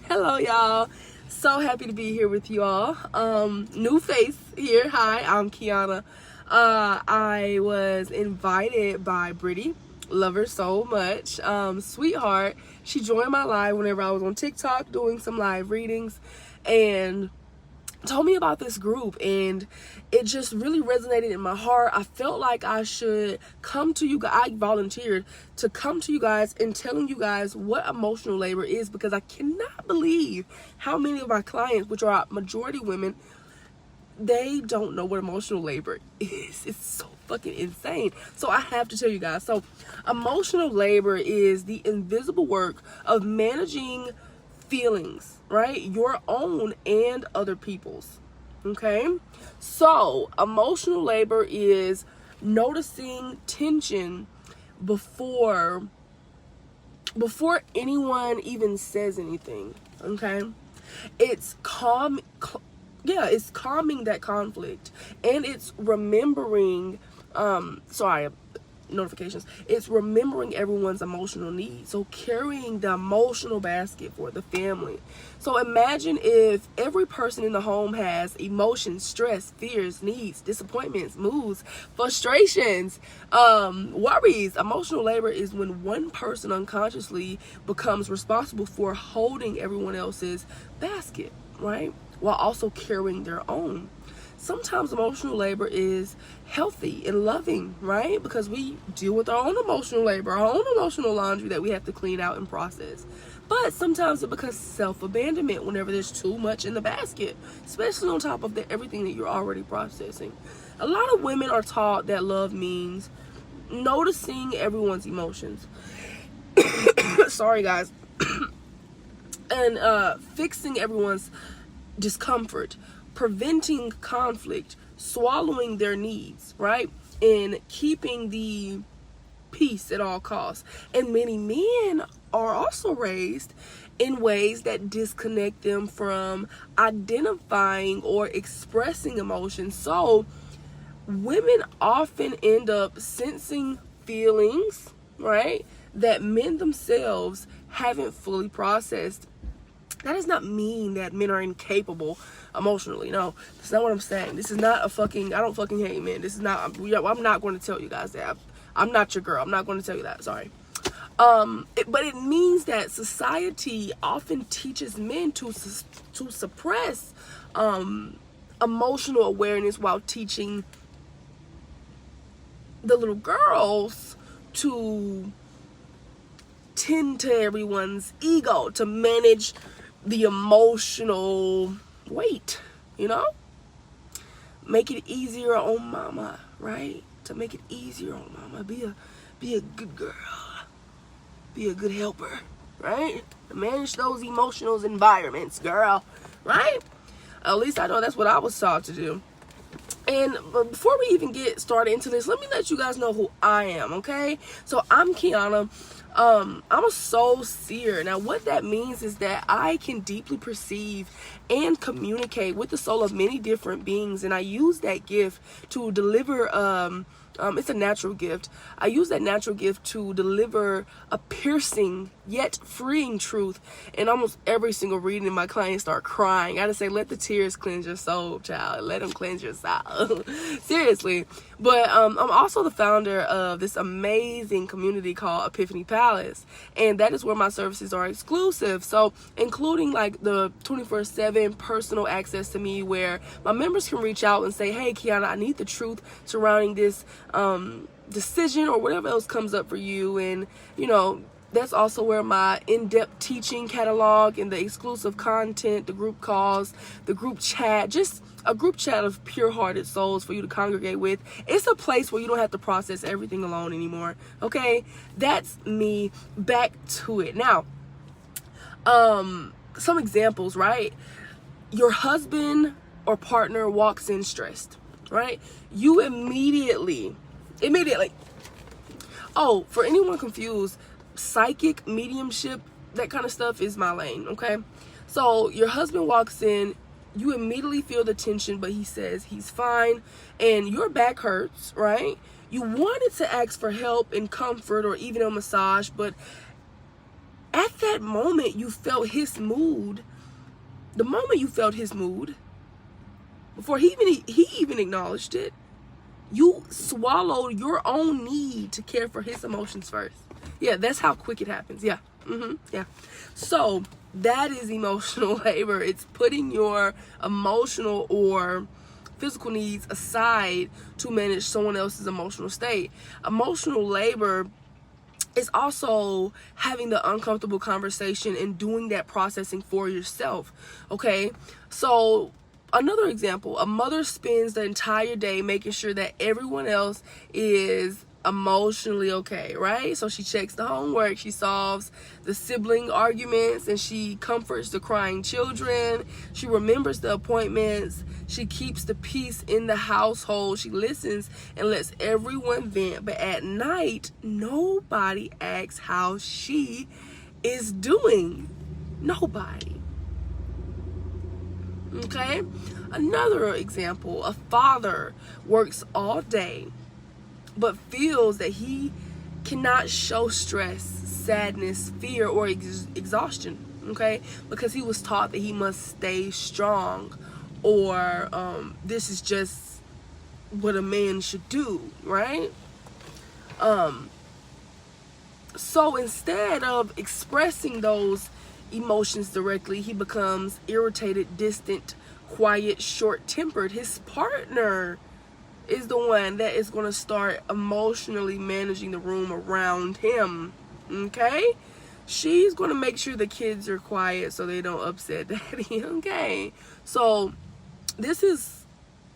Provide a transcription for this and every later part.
Hello, y'all. So happy to be here with you all. New face here. Hi, I'm Kiana. I was invited by Brittany. Love her so much. Sweetheart. She joined my live whenever I was on TikTok doing some live readings, and told me about this group, and it just really resonated in my heart. I felt like I should come to you guys. I volunteered to come to you guys and telling you guys what emotional labor is, because I cannot believe how many of my clients, which are majority women, they don't know what emotional labor is. It's so fucking insane. So I have to tell you guys. So emotional labor is the invisible work of managing feelings, right? Your own and other people's. Okay? So emotional labor is noticing tension before anyone even says anything. Okay? It's it's calming that conflict, and it's remembering notifications. It's remembering everyone's emotional needs. So carrying the emotional basket for the family. So imagine if every person in the home has emotions, stress, fears, needs, disappointments, moods, frustrations, worries. Emotional labor is when one person unconsciously becomes responsible for holding everyone else's basket, right? While also carrying their own. Sometimes emotional labor is healthy and loving, right? Because we deal with our own emotional labor, our own emotional laundry that we have to clean out and process. But sometimes it becomes self-abandonment whenever there's too much in the basket, especially on top of everything that you're already processing. A lot of women are taught that love means noticing everyone's emotions. Sorry, guys. And fixing everyone's discomfort, preventing conflict, swallowing their needs, right? And keeping the peace at all costs. And many men are also raised in ways that disconnect them from identifying or expressing emotions. So women often end up sensing feelings, right, that men themselves haven't fully processed. That does not mean that men are incapable emotionally. No, that's not what I'm saying. This is not I don't fucking hate men. This is not, I'm not going to tell you guys that. I'm not your girl. I'm not going to tell you that. Sorry. But it means that society often teaches men to suppress emotional awareness, while teaching the little girls to tend to everyone's ego, to manage the emotional weight, make it easier on mama, right? To make it easier on mama. Be a good girl, be a good helper, right? To manage those emotional environments, girl, right? At least I know that's what I was taught to do. And before we even get started into this, let me let you guys know who I am, okay? So I'm Kiana. I'm a soul seer. Now, what that means is that I can deeply perceive and communicate with the soul of many different beings, and I use that gift to deliver it's a natural gift. I use that natural gift to deliver a piercing yet freeing truth. And almost every single reading, my clients start crying. I gotta say, let the tears cleanse your soul, child. Let them cleanse your soul. Seriously. But I'm also the founder of this amazing community called Epiphany Palace, and that is where my services are exclusive. So including like the 24/7 personal access to me, where my members can reach out and say, hey Kiana, I need the truth surrounding this decision or whatever else comes up for you. And that's also where my in-depth teaching catalog and the exclusive content, the group calls, the group chat, just a group chat of pure-hearted souls for you to congregate with. It's a place where you don't have to process everything alone anymore. Okay, that's me. Back to it now. Some examples, right? Your husband or partner walks in stressed, right? You immediately, oh, for anyone confused, psychic, mediumship, that kind of stuff is my lane, okay? So your husband walks in, you immediately feel the tension, but he says he's fine, and your back hurts, right? You wanted to ask for help and comfort or even a massage, but at that moment you felt his mood, the moment you felt his mood, before he even acknowledged it, you swallowed your own need to care for his emotions first. Yeah, that's how quick it happens. Yeah. Yeah. So that is emotional labor. It's putting your emotional or physical needs aside to manage someone else's emotional state. Emotional labor is also having the uncomfortable conversation and doing that processing for yourself. Okay? So another example, a mother spends the entire day making sure that everyone else is emotionally okay, right? So she checks the homework, she solves the sibling arguments, and she comforts the crying children. She remembers the appointments. She keeps the peace in the household. She listens and lets everyone vent. But at night, nobody asks how she is doing. Nobody. Okay? Another example, a father works all day but feels that he cannot show stress, sadness, fear, or exhaustion, okay? Because he was taught that he must stay strong, or this is just what a man should do, right? So instead of expressing those emotions directly, he becomes irritated, distant, quiet, short-tempered. His partner is the one that is going to start emotionally managing the room around him, okay? She's going to make sure the kids are quiet so they don't upset daddy, okay? So this is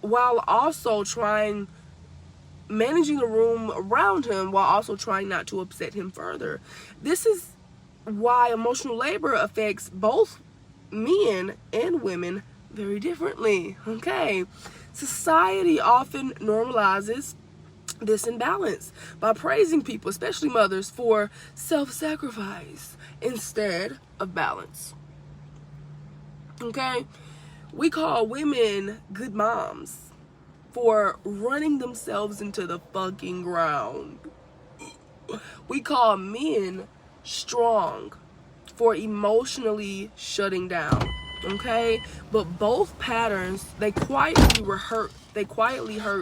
while also managing the room around him while also trying not to upset him further. This is why emotional labor affects both men and women very differently, okay? Society often normalizes this imbalance by praising people, especially mothers, for self-sacrifice instead of balance. Okay? We call women good moms for running themselves into the fucking ground. We call men strong for emotionally shutting down. Okay, but both patterns, they quietly hurt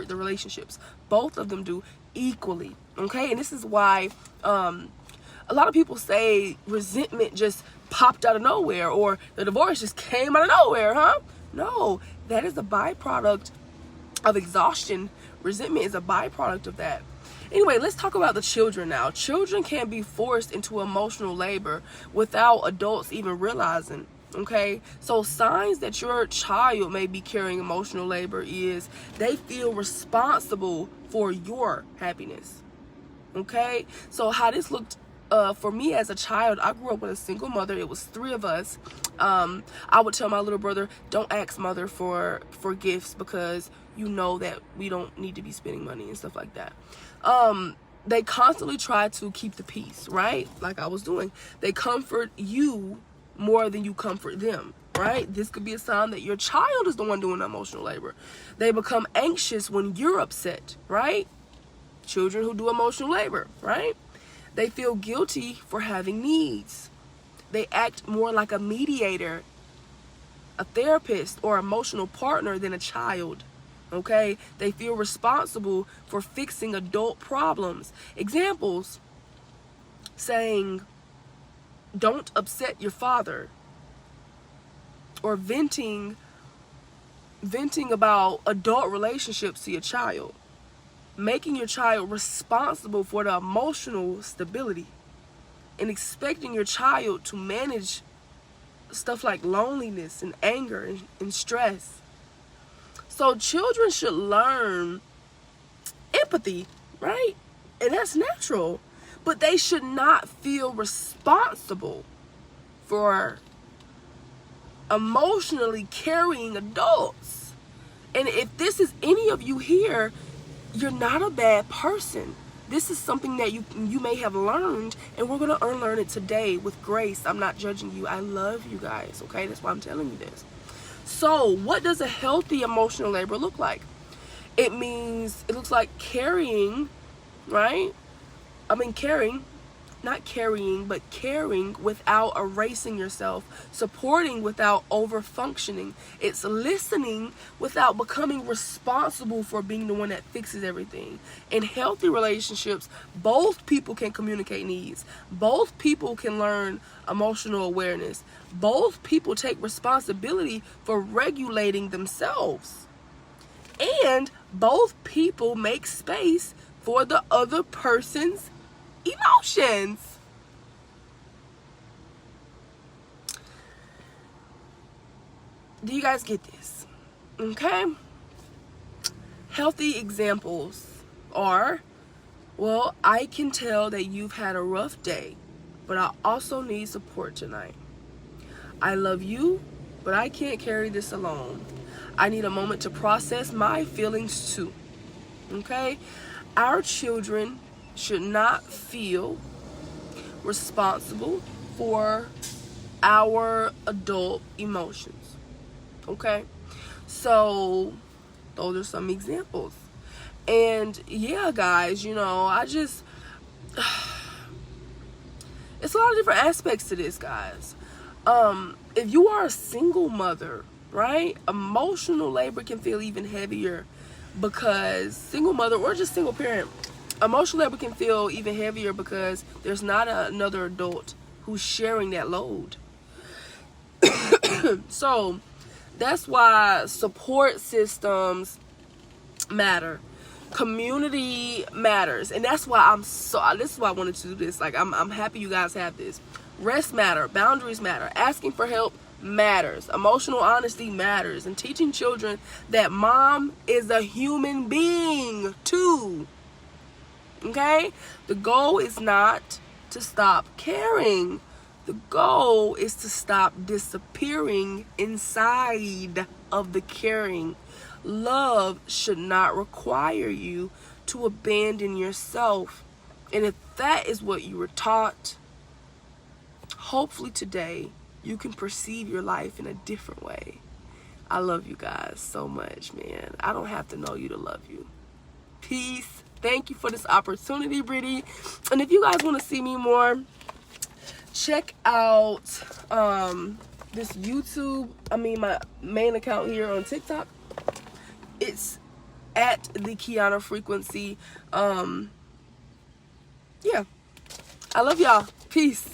the relationships. Both of them do equally. Okay, and this is why a lot of people say resentment just popped out of nowhere, or the divorce just came out of nowhere, huh? No, that is a byproduct of exhaustion. Resentment is a byproduct of that. Anyway, let's talk about the children now. Children can be forced into emotional labor without adults even realizing. Okay, so signs that your child may be carrying emotional labor is they feel responsible for your happiness. Okay, so how this looked for me as a child, I grew up with a single mother. It was 3 of us. I would tell my little brother, don't ask mother for gifts because you know that we don't need to be spending money and stuff like that. They constantly try to keep the peace, right? Like I was doing. They comfort you more than you comfort them, right? This could be a sign that your child is the one doing the emotional labor. They become anxious when you're upset, right? Children who do emotional labor, right? They feel guilty for having needs. They act more like a mediator, a therapist, or emotional partner than a child, okay? They feel responsible for fixing adult problems. Examples, saying, don't upset your father, or venting about adult relationships to your child, making your child responsible for the emotional stability, and expecting your child to manage stuff like loneliness and anger and stress. So children should learn empathy, right? And that's natural. But they should not feel responsible for emotionally carrying adults. And if this is any of you here, you're not a bad person. This is something that you may have learned, and we're going to unlearn it today with grace. I'm not judging you. I love you guys, okay? That's why I'm telling you this. So what does a healthy emotional labor look like? It looks like caring, right? Caring, not carrying, but caring without erasing yourself, supporting without over functioning. It's listening without becoming responsible for being the one that fixes everything. In healthy relationships, both people can communicate needs. Both people can learn emotional awareness. Both people take responsibility for regulating themselves. And both people make space for the other person's emotions. Do you guys get this? Okay? Healthy examples are, well, I can tell that you've had a rough day, but I also need support tonight. I love you, but I can't carry this alone. I need a moment to process my feelings too. Okay? Our children should not feel responsible for our adult emotions. Okay? So, those are some examples. And yeah, guys, you know, it's a lot of different aspects to this, guys. If you are a single mother, right, emotional labor can feel even heavier, because single mother or just single parent, emotional labor can feel even heavier because there's not another adult who's sharing that load. So that's why support systems matter. Community matters. And that's why this is why I wanted to do this. Like, I'm happy you guys have this. Rest matter. Boundaries matter. Asking for help matters. Emotional honesty matters. And teaching children that mom is a human being too. Okay? The goal is not to stop caring. The goal is to stop disappearing inside of the caring. Love should not require you to abandon yourself. And if that is what you were taught, hopefully today you can perceive your life in a different way. I love you guys so much, man. I don't have to know you to love you. Peace. Thank you for this opportunity, Brittany. And if you guys want to see me more, check out this YouTube, my main account here on TikTok. It's at the Kiana Frequency. Yeah. I love y'all. Peace.